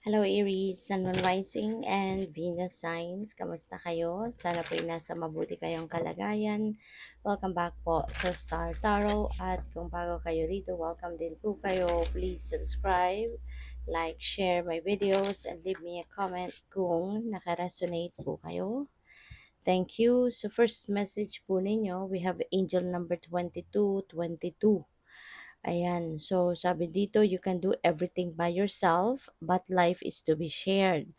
Hello Aries, Sun, Moon Rising, and Venus Signs. Kamusta kayo? Sana po ay nasa mabuti kayong kalagayan. Welcome back po sa Star Tarot. At kung bago kayo rito, welcome din po kayo. Please subscribe, like, share my videos, and leave me a comment kung nakaresonate po kayo. Thank you. So first message po ninyo, we have angel number 2222. Ayan. So, sabi dito, you can do everything by yourself, but life is to be shared.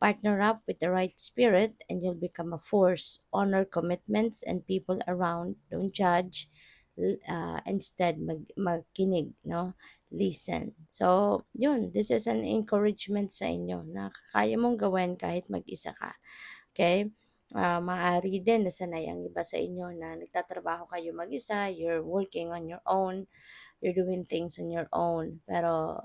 Partner up with the right spirit and you'll become a force. Honor commitments and people around. Don't judge. Instead, magkinig, no? Listen. So, yun. This is an encouragement sa inyo na kaya mong gawin kahit mag-isa ka. Okay? Maaari din nasanay ang iba sa inyo na nagtatrabaho kayo mag-isa, you're working on your own, you're doing things on your own. Pero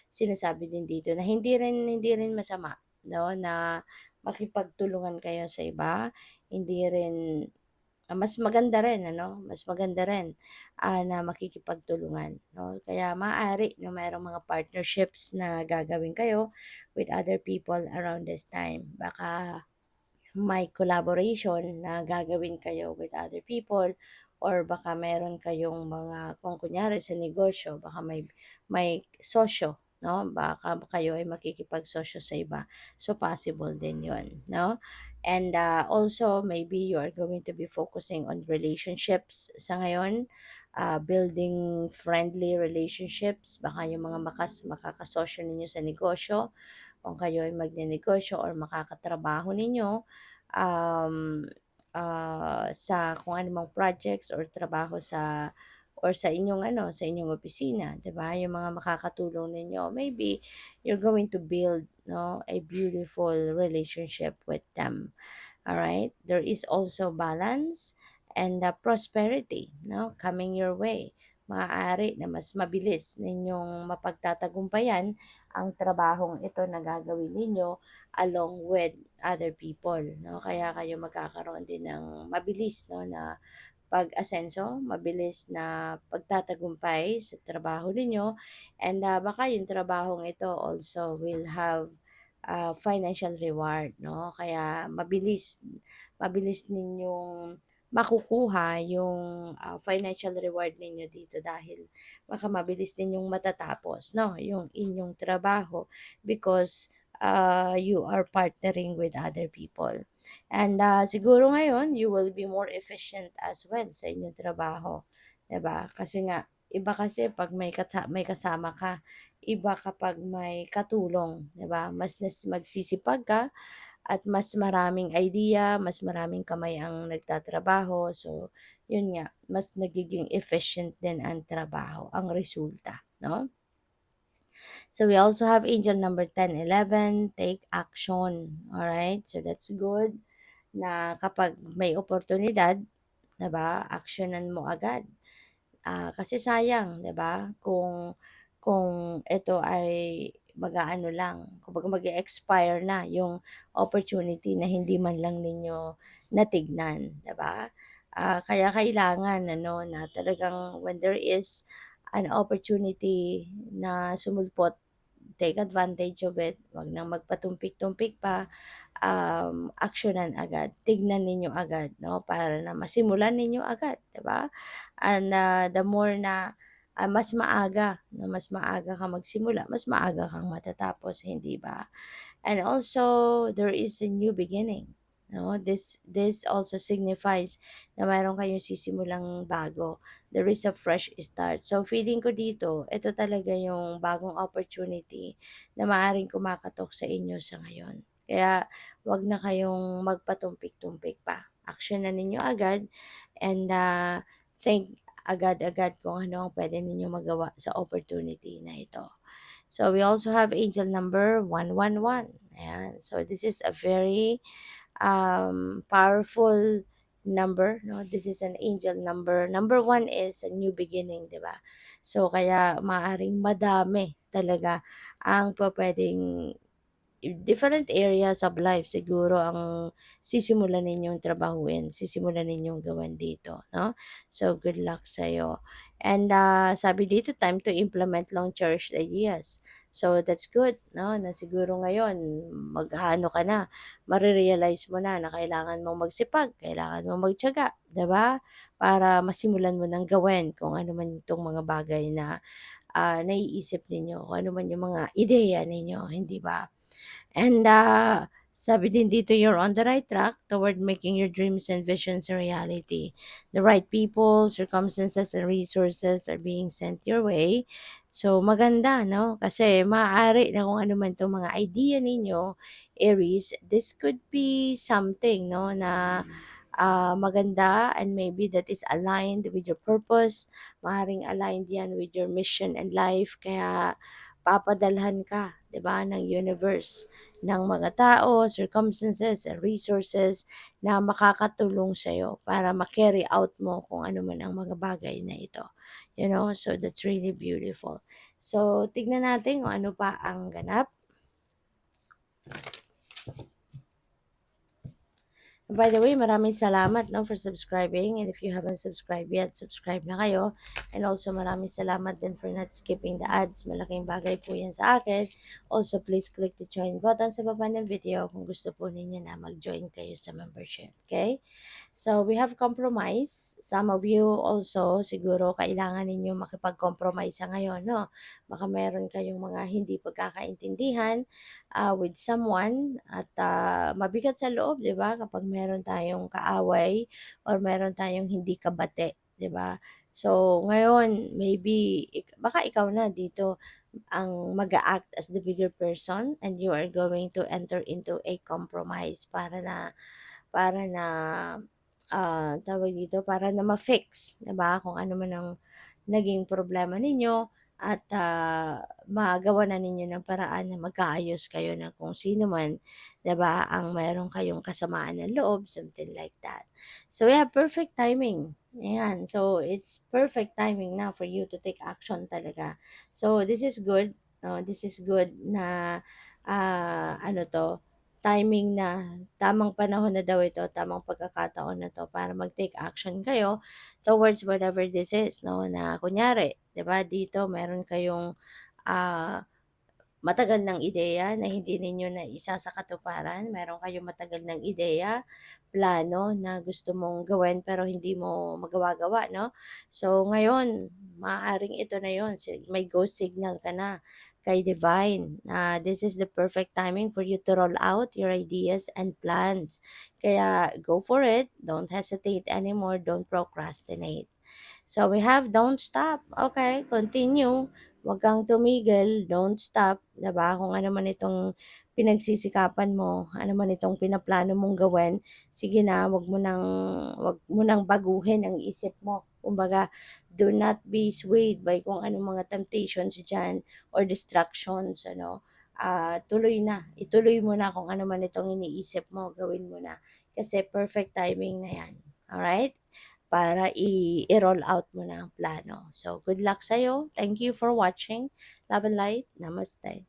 sinasabi din dito na hindi rin masama, no, na makipagtulungan kayo sa iba. Hindi rin mas maganda rin ano, mas maganda rin na makikipagtulungan, no. Kaya maaari na mayroong mga partnerships na gagawin kayo with other people around this time. Baka may collaboration na gagawin kayo with other people or baka meron kayong mga kung kunyari sa negosyo baka may sosyo, no, baka kayo ay makikipagsosyo sa iba, so possible din yon, no. And also maybe you are going to be focusing on relationships sa ngayon, building friendly relationships, baka yung mga makakasosyo ninyo sa negosyo, kung kayo ay magnenegosyo or makakatrabaho ninyo, um, sa kung anumang projects or trabaho sa inyong ano, sa inyong opisina, 'di ba? Yung mga makakatulong ninyo, maybe you're going to build, no, a beautiful relationship with them. All right? There is also balance and prosperity, no, coming your way. Maaari na mas mabilis ninyong mapagtatagumpayan ang trabahong ito na gagawin ninyo along with other people, no? Kaya kayo magkakaroon din ng mabilis, no, na pag-asenso, mabilis na pagtatagumpay sa trabaho ninyo, and baka yung trabahong ito also will have financial reward, no? Kaya mabilis ninyong makukuha yung financial reward ninyo dito dahil baka mabilis ninyong matatapos, no, yung inyong trabaho because you are partnering with other people. And siguro ngayon, you will be more efficient as well sa inyong trabaho. 'Di ba? Kasi nga, iba kasi pag may kasama ka, iba kapag may katulong, 'di ba? Magsisipag ka at mas maraming idea, mas maraming kamay ang nagtatrabaho. So, yun nga, mas nagiging efficient din ang trabaho, ang resulta, no? So we also have angel number 10, 11, take action. All right? So that's good na kapag may oportunidad, 'di ba, aksiyunan mo agad. Kasi sayang, 'di ba, kung ito ay mag-aano lang, kumbaga mag-e-expire na yung opportunity na hindi man lang ninyo natignan, 'di ba? Kaya kailangan ano na talagang when there is an opportunity na sumulpot, take advantage of it. Wag nang magpatumpik-tumpik pa, aksiyunan agad. Tignan ninyo agad, 'no, para na masimulan ninyo agad, 'di ba? And the more na mas maaga kang magsimula, mas maaga kang matatapos, hindi ba? And also, there is a new beginning. No, this also signifies na mayroon kayong sisimulang bago. There is a fresh start. So feeling ko dito, ito talaga yung bagong opportunity na maaaring kumakatok sa inyo sa ngayon. Kaya wag na kayong magpatumpik-tumpik pa. Action na ninyo agad and think agad-agad kung ano ang pwede ninyo magawa sa opportunity na ito. So we also have angel number 111. Ayan. So this is a very powerful number, no? This is an angel number. Number 1 is a new beginning, 'di ba? So kaya maaring madami talaga ang pwedeng different areas of life siguro ang sisimulan ninyong trabahuin, sisimulan ninyong gawin dito, no? So, good luck sa'yo. And sabi dito, time to implement long-cherished ideas. So that's good, no? Na siguro ngayon maghano ka na, mare-realize mo na kailangan mong magsipag, kailangan mong magtiyaga, 'di ba? Para masimulan mo ng gawin kung ano man itong mga bagay na naiisip ninyo, kung ano man yung mga ideya ninyo, hindi ba? And sabi din dito, you're on the right track toward making your dreams and visions a reality. The right people, circumstances, and resources are being sent your way. So, maganda, no? Kasi maaari na kung ano man itong mga idea ninyo, Aries, this could be something, no, na maganda and maybe that is aligned with your purpose. Maaaring aligned yan with your mission and life. Kaya, papadalhan ka, 'di ba, ng universe ng mga tao, circumstances, and resources na makakatulong sa iyo para ma-carry out mo kung ano man ang mga bagay na ito. You know, so that's really beautiful. So, tignan natin kung ano pa ang ganap. By the way, maraming salamat, no, for subscribing. And if you haven't subscribed yet, subscribe na kayo. And also, maraming salamat din for not skipping the ads. Malaking bagay po yan sa akin. Also, please click the join button sa baba ng video kung gusto po ninyo na mag-join kayo sa membership. Okay? So, we have compromise. Some of you also, siguro, kailangan ninyo makipag-compromise sa ngayon, no? Baka meron kayong mga hindi pagkakaintindihan with someone at mabigat sa loob, 'di ba? Kapag meron tayong kaaway or meron tayong hindi kabate, 'di ba? So, ngayon, maybe, baka ikaw na dito ang mag-act as the bigger person and you are going to enter into a compromise para na tawag dito, para na ma-fix, 'di ba? Kung ano man ang naging problema ninyo at magawa na ninyo ng paraan na magkaayos kayo ng kung sino man, 'di ba, ang meron kayong kasamaan ng loob, something like that. So, yeah, perfect timing. Ayan. So, it's perfect timing now for you to take action talaga. So, this is good. This is good na ano to, timing na tamang panahon na daw ito, tamang pagkakataon na 'to para mag-take action kayo towards whatever this is, 'no, na kunyari, 'di ba, dito meron kayong, ah matagal ng ideya na hindi ninyo naisa sa katuparan, meron kayong matagal ng ideya, plano na gusto mong gawin pero hindi mo magawa-gawa, 'no? So, ngayon maaaring ito na 'yon, may go signal ka na kay divine na this is the perfect timing for you to roll out your ideas and plans. Kaya go for it, don't hesitate anymore, don't procrastinate. So we have don't stop. Okay, continue. Huwag kang tumigil, don't stop, 'di ba? Kung ano man itong pinagsisikapan mo, ano man itong pinaplano mong gawin, sige na, wag mo nang baguhin ang isip mo. Kumbaga, do not be swayed by kung anong mga temptations diyan or distractions, ano. Tuloy na, ituloy mo na kung ano man itong iniisip mo, gawin mo na. Kasi perfect timing na 'yan. Alright? Para i-roll out mo na ang plano. So, good luck sa'yo. Thank you for watching. Love and light. Namaste.